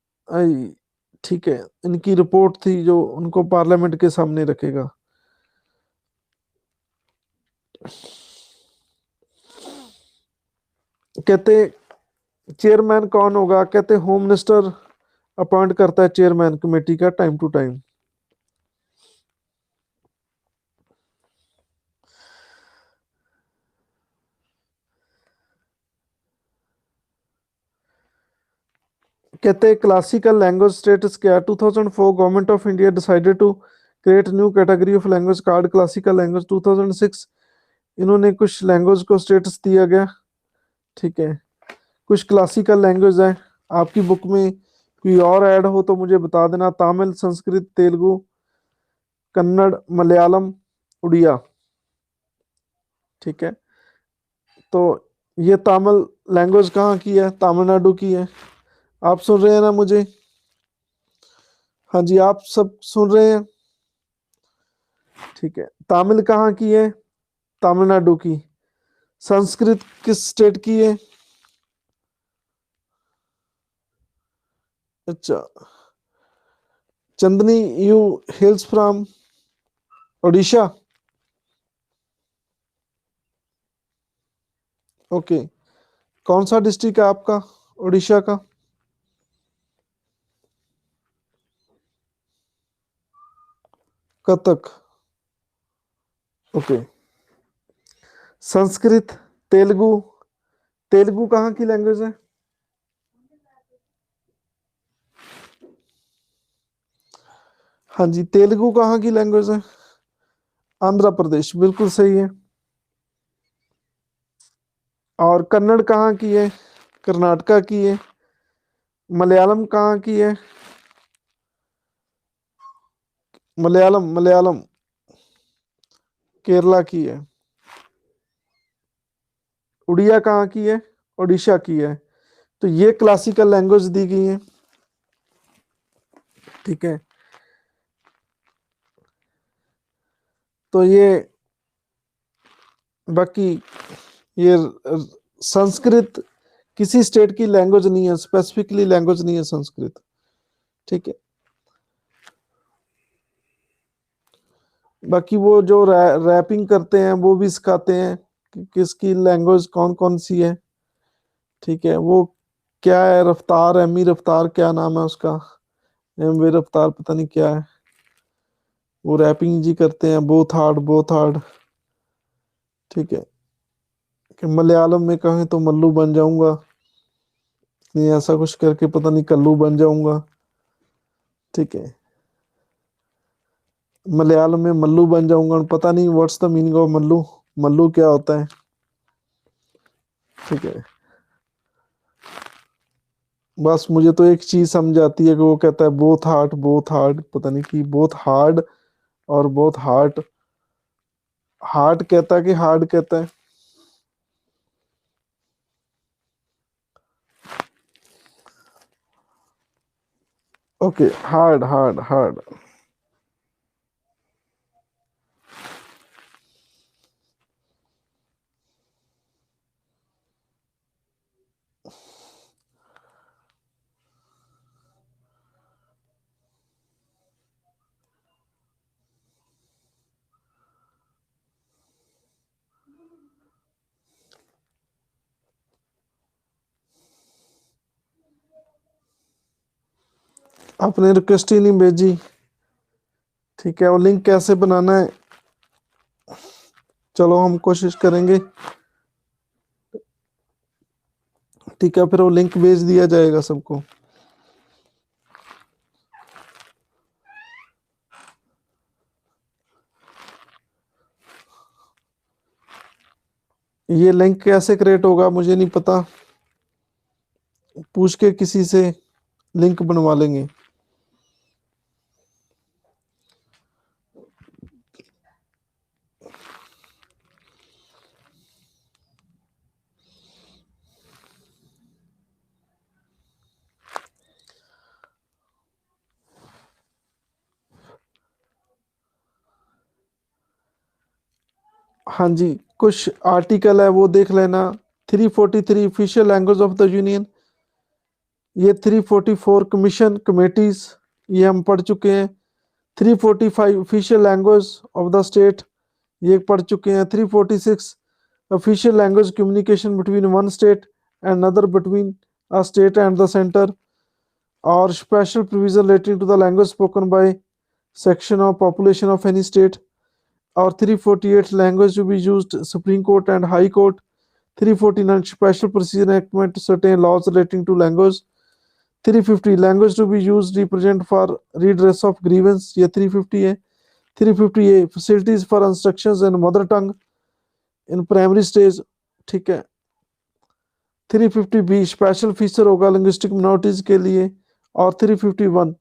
ठीक है, इनकी रिपोर्ट थी जो उनको पार्लियामेंट के सामने रखेगा। कहते चेयरमैन कौन होगा? कहते होम मिनिस्टर अपॉइंट करता है चेयरमैन कमेटी का टाइम टू टाइम। कहते क्लासिकल लैंग्वेज स्टेटस क्या? 2004 government of India decided to create new category of language called classical language. 2006 इन्होंने कुछ लैंग्वेज को स्टेटस दिया गया। ठीक है, कुछ क्लासिकल लैंग्वेज है, आपकी बुक में कोई और ऐड हो तो मुझे बता देना। तमिल, संस्कृत, तेलुगु, कन्नड़, मलयालम, उड़िया। ठीक है। तो ये तमिल लैंग्वेज कहाँ की है? तमिलनाडु की है। आप सुन रहे हैं ना मुझे? हाँ जी, आप सब सुन रहे हैं? ठीक है। तमिल कहाँ की है? तमिलनाडु की। संस्कृत किस स्टेट की है? अच्छा। Chandni, you hails from Odisha. Okay. कौन सा डिस्ट्रिक्ट है आपका उड़ीसा का? कथक। ओके। संस्कृत, तेलुगु। तेलुगु कहाँ की लैंग्वेज है? हाँ जी, तेलुगु कहाँ की लैंग्वेज है? आंध्र प्रदेश, बिल्कुल सही है। और कन्नड़ कहाँ की है? कर्नाटका की है। मलयालम कहाँ की है? मलयालम, मलयालम केरला की है। उड़िया कहाँ की है? ओडिशा की है। तो ये क्लासिकल लैंग्वेज दी गई है। ठीक है। तो ये बाकी ये संस्कृत किसी स्टेट की लैंग्वेज नहीं है, स्पेसिफिकली लैंग्वेज नहीं है संस्कृत। ठीक है। बाकी वो जो रैपिंग करते हैं वो भी सिखाते हैं कि किसकी लैंग्वेज कौन कौन सी है। ठीक है। वो क्या है, रफ्तार, एमी रफ्तार, क्या नाम है उसका, एम वे रफ्तार, पता नहीं क्या है। वो रैपिंग जी करते हैं, बोथ हार्ड, बोथ हार्ड। ठीक है। कि मलयालम में कहें तो मल्लू बन जाऊंगा, नहीं ऐसा कुछ करके पता नहीं कल्लू बन जाऊंगा। ठीक है। मलयालम में मल्लू बन जाऊंगा, पता नहीं what's the meaning of Mallu, Mallu क्या होता है। ठीक है। बस मुझे तो एक चीज समझ आती है कि वो कहता है बोथ हार्ट, बोथ हार्ट, पता नहीं कि बोथ हार्ड और बोथ हार्ट। हार्ट कहता है कि हार्ड कहता है? Okay, hard, hard, hard. आपने रिक्वेस्ट ही नहीं भेजी। ठीक है, वो लिंक कैसे बनाना है? चलो हम कोशिश करेंगे। ठीक है, फिर वो लिंक भेज दिया जाएगा सबको। ये लिंक कैसे क्रिएट होगा मुझे नहीं पता, पूछ के किसी से लिंक बनवा लेंगे। हाँ जी, कुछ आर्टिकल है वो देख लेना। 343 official language of the union, ये 344 कमीशन कमेटीज, ये हम पढ़ चुके हैं। 345 official language of the state, ये पढ़ चुके हैं। 346 official language communication between one state and other, between a state and the centre, और special provision relating to the language spoken by section of population of any state. और 348 language to be used supreme court and high court. 349 special procedure enactment to certain laws relating to language। 350 language to be used represent for redress of grievance, ये 350 है। 350A facilities for instructions in mother tongue in primary stage। ठीक है। 350B special feature होगा linguistic minorities के लिए। और 351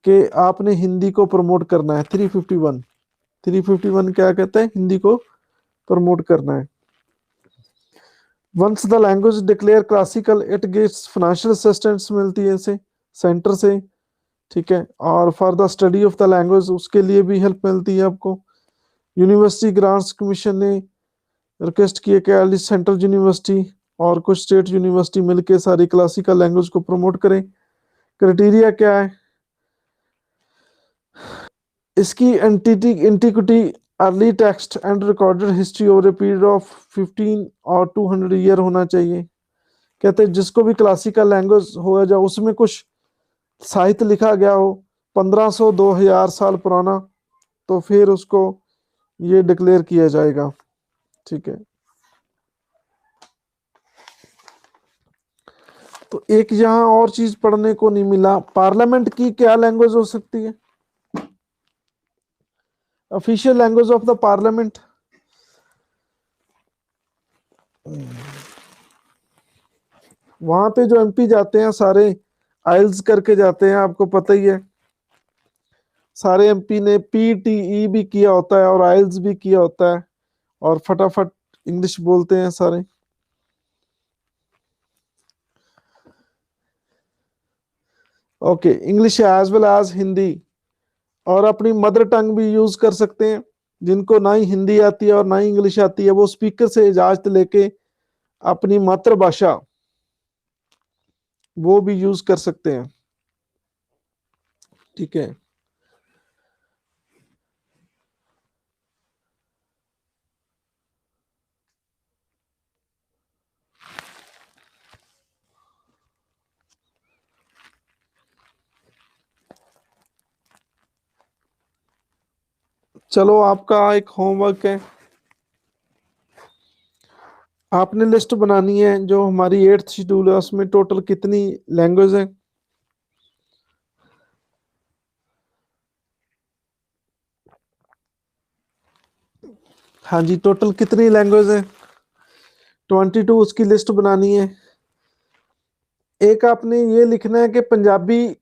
के आपने हिंदी को प्रमोट करना है। 351 क्या कहता है? हिंदी को प्रमोट करना है। Once the language declare classical it gets financial assistance मिलती है इसे सेंटर से, ठीक है। और for the study of the language उसके लिए भी हेल्प मिलती है आपको। यूनिवर्सिटी ग्रांट्स कमीशन ने रिक्वेस्ट किया कि एटलीस्ट सेंट्रल यूनिवर्सिटी और कुछ स्टेट यूनिवर्सिटी मिलकर सारी क्लासिकल लैंग्वेज को प्रमोट करें। क्राइटेरिया क्या है इसकी? Antiquity, early text and recorded history over a period of 15 और 200 ईयर होना चाहिए। कहते हैं जिसको भी क्लासिकल लैंग्वेज हो जाए उसमें कुछ साहित्य लिखा गया हो 1500 2000 साल पुराना, तो फिर उसको ये डिक्लेयर किया जाएगा, ठीक है। तो एक यहाँ और चीज पढ़ने को नहीं मिला, पार्लियामेंट की क्या लैंग्वेज हो सकती है? Official language of the parliament. वहां पे जो एमपी जाते हैं सारे आइल्स करके जाते हैं, आपको पता ही है। सारे एमपी ने पीटीई भी किया होता है और आइल्स भी किया होता है और फटाफट इंग्लिश बोलते हैं सारे। Okay, English as well as Hindi, और अपनी मदर टंग भी यूज कर सकते हैं। जिनको ना ही हिंदी आती है और ना ही इंग्लिश आती है वो स्पीकर से इजाजत लेके अपनी मातृभाषा वो भी यूज कर सकते हैं, ठीक है। चलो आपका एक होमवर्क है, आपने लिस्ट बनानी है जो हमारी 8th शेड्यूल है उसमें टोटल कितनी लैंग्वेज है। हाँ जी, टोटल कितनी लैंग्वेज है? 22 उसकी लिस्ट बनानी है। एक आपने ये लिखना है कि पंजाबी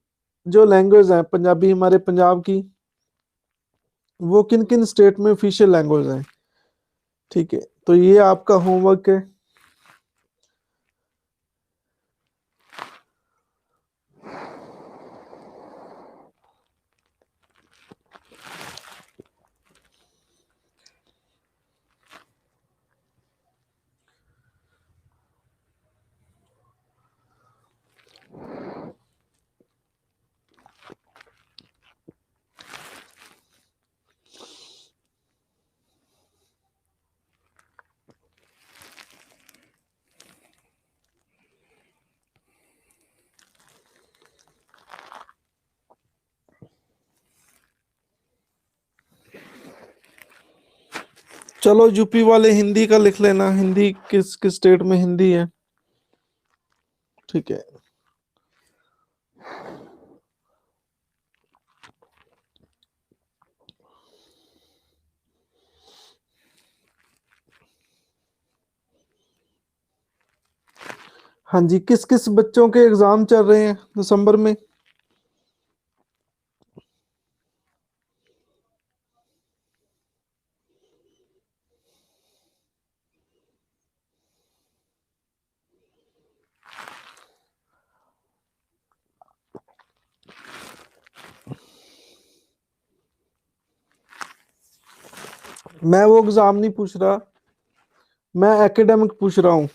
जो लैंग्वेज है, पंजाबी हमारे पंजाब की, वो किन किन स्टेट में ऑफिशियल लैंग्वेज है, ठीक है। तो ये आपका होमवर्क है। चलो यूपी वाले हिंदी का लिख लेना, हिंदी किस किस स्टेट में हिंदी है, ठीक है। हाँ जी, किस किस बच्चों के एग्जाम चल रहे हैं दिसंबर में? मैं वो एग्जाम नहीं पूछ रहा, मैं एकेडमिक पूछ रहा हूँ,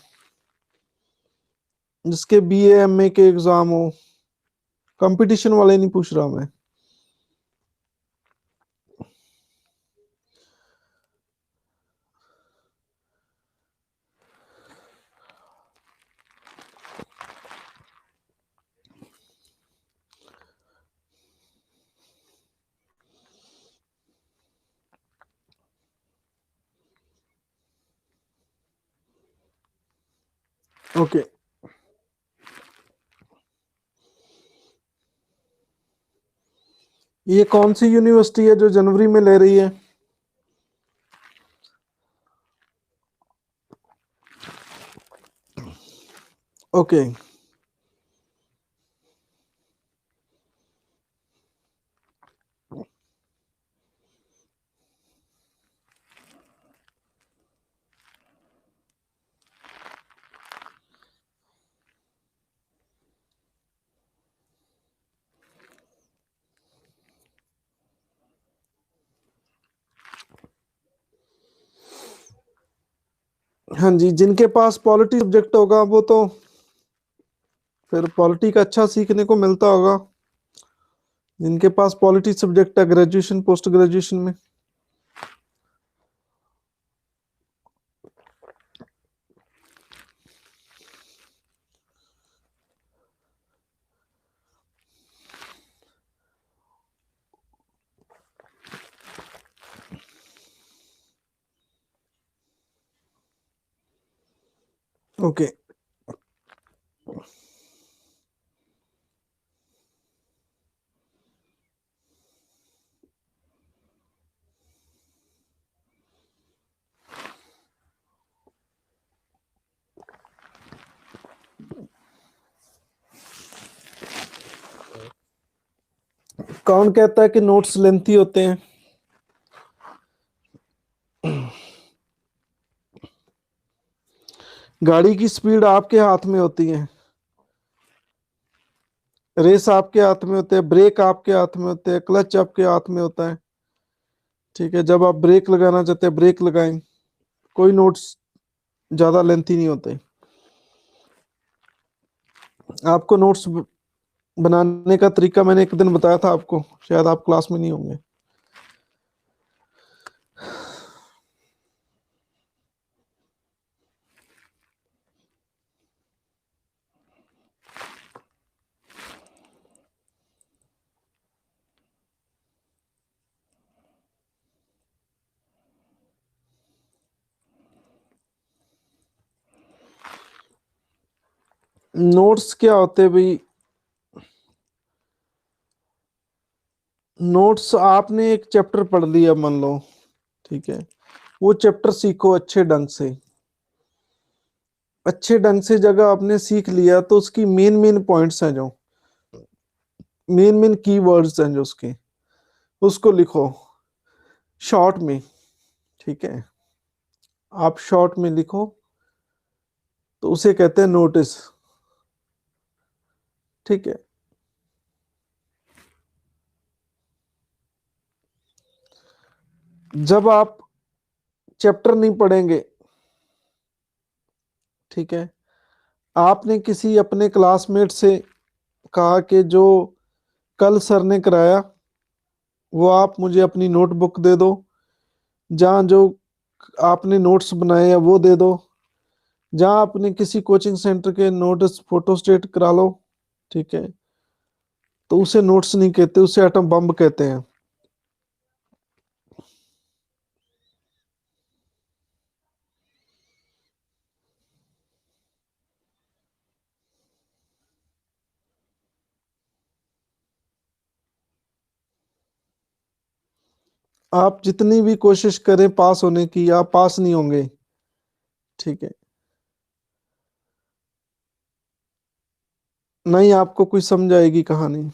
जिसके बीए एमए के एग्जाम हो। कंपटीशन वाले नहीं पूछ रहा मैं। ओके, ये कौन सी यूनिवर्सिटी है जो जनवरी में ले रही है? ओके, हाँ जी, जिनके पास पॉलिटी सब्जेक्ट होगा वो तो फिर पॉलिटी का अच्छा सीखने को मिलता होगा, जिनके पास पॉलिटी सब्जेक्ट है ग्रेजुएशन पोस्ट ग्रेजुएशन में। ओके, कौन कहता है कि नोट्स लेंथी होते हैं? गाड़ी की स्पीड आपके हाथ में होती है, रेस आपके हाथ में होते हैं, ब्रेक आपके हाथ में होते हैं, क्लच आपके हाथ में होता है। ठीक है, जब आप ब्रेक लगाना चाहते हैं ब्रेक लगाएं। कोई नोट्स ज्यादा लेंथी नहीं होते। आपको नोट्स बनाने का तरीका मैंने एक दिन बताया था आपको, शायद आप क्लास में नहीं होंगे। नोट्स क्या होते हैं भाई? नोट्स आपने एक चैप्टर पढ़ लिया मान लो, ठीक है, वो चैप्टर सीखो अच्छे ढंग से। अच्छे ढंग से जगह आपने सीख लिया तो उसकी मेन मेन पॉइंट्स हैं, जो मेन मेन की वर्ड्स हैं जो उसके, उसको लिखो शॉर्ट में। ठीक है, आप शॉर्ट में लिखो तो उसे कहते हैं नोटिस। ठीक है, जब आप चैप्टर नहीं पढ़ेंगे, ठीक है, आपने किसी अपने क्लासमेट से कहा कि जो कल सर ने कराया वो आप मुझे अपनी नोटबुक दे दो, जहाँ जो आपने नोट्स बनाए हैं वो दे दो, जहाँ आपने किसी कोचिंग सेंटर के नोट्स फोटो स्टेट करा लो। ठीक है, तो उसे नोट्स नहीं कहते, उसे एटम बम कहते हैं। आप जितनी भी कोशिश करें पास होने की, आप पास नहीं होंगे। ठीक है, नहीं आपको कुछ समझ आएगी कहानी।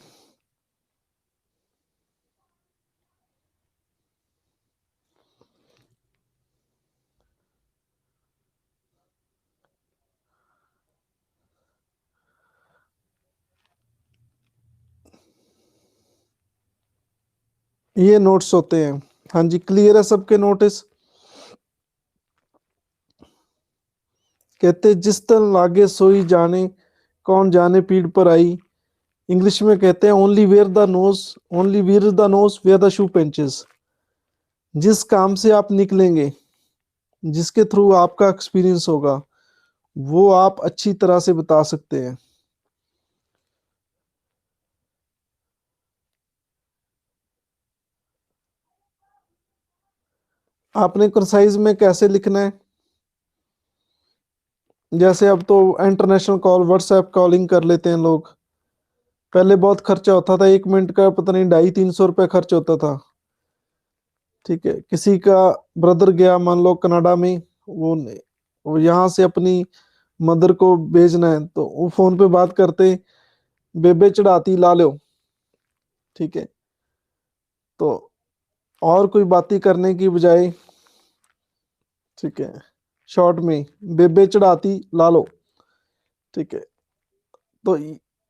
ये नोट्स होते हैं। हाँ जी, क्लियर है सबके नोटिस? कहते जिस तन लागे सोई जाने, कौन जाने पीठ पर आई। इंग्लिश में कहते हैं only where the knows, only where the knows where the shoe pinches. जिस काम से आप निकलेंगे, जिसके थ्रू आपका एक्सपीरियंस होगा, वो आप अच्छी तरह से बता सकते हैं। आपने कंसाइज में कैसे लिखना है? जैसे अब तो इंटरनेशनल कॉल व्हाट्सएप कॉलिंग कर लेते हैं लोग। पहले बहुत खर्चा होता था, 1 मिनट का पता नहीं 250-300 रुपये खर्च होता था। ठीक है, किसी का ब्रदर गया मान लो कनाडा में, वो यहाँ से अपनी मदर को भेजना है तो वो फोन पे बात करते, बेबे चढ़ाती ला लो। ठीक है, तो और कोई बातें करने की बजाय, ठीक है, शॉर्ट में बेबे चढ़ाती ला लो। ठीक है, तो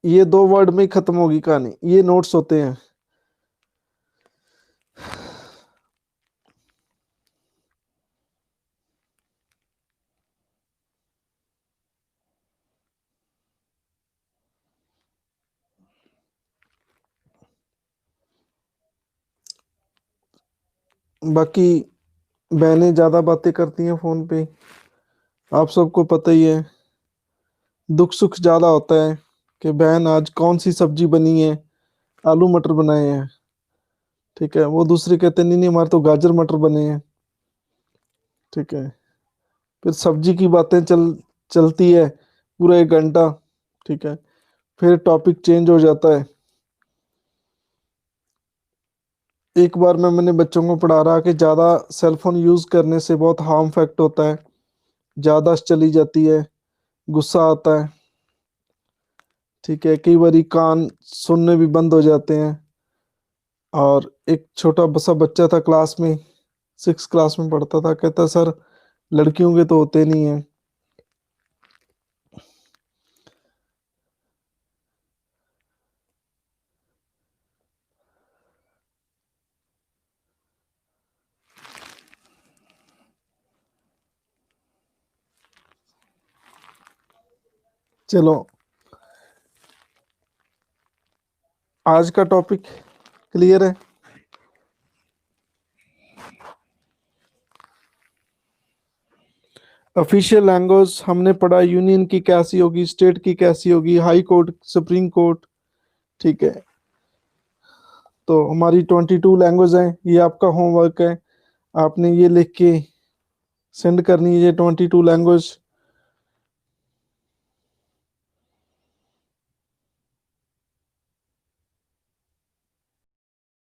ये 2 वर्ड में ही खत्म होगी कहानी। ये नोट्स होते हैं। बाकी बहनें ज़्यादा बातें करती हैं फ़ोन पे, आप सबको पता ही है। दुख सुख ज़्यादा होता है कि बहन आज कौन सी सब्जी बनी है, आलू मटर बनाए हैं, ठीक है, वो दूसरे कहते नहीं नहीं हमारे तो गाजर मटर बने हैं, ठीक है। फिर सब्जी की बातें चलती है पूरा 1 घंटा, ठीक है, फिर टॉपिक चेंज हो जाता है। एक बार मैंने बच्चों को पढ़ा रहा कि ज़्यादा सेलफोन यूज़ करने से बहुत हार्म इफेक्ट होता है, ज़्यादा चली जाती है, गुस्सा आता है, ठीक है, कई बारी कान सुनने भी बंद हो जाते हैं। और एक छोटा सा बच्चा था क्लास में, 6 क्लास में पढ़ता था, कहता सर लड़कियों के तो होते नहीं है। चलो आज का टॉपिक क्लियर है। ऑफिशियल लैंग्वेज हमने पढ़ा, यूनियन की कैसी होगी, स्टेट की कैसी होगी, हाई कोर्ट, सुप्रीम कोर्ट, ठीक है। तो हमारी 22 लैंग्वेज हैं, ये आपका होमवर्क है, आपने ये लिख के सेंड करनी है ये 22 लैंग्वेज।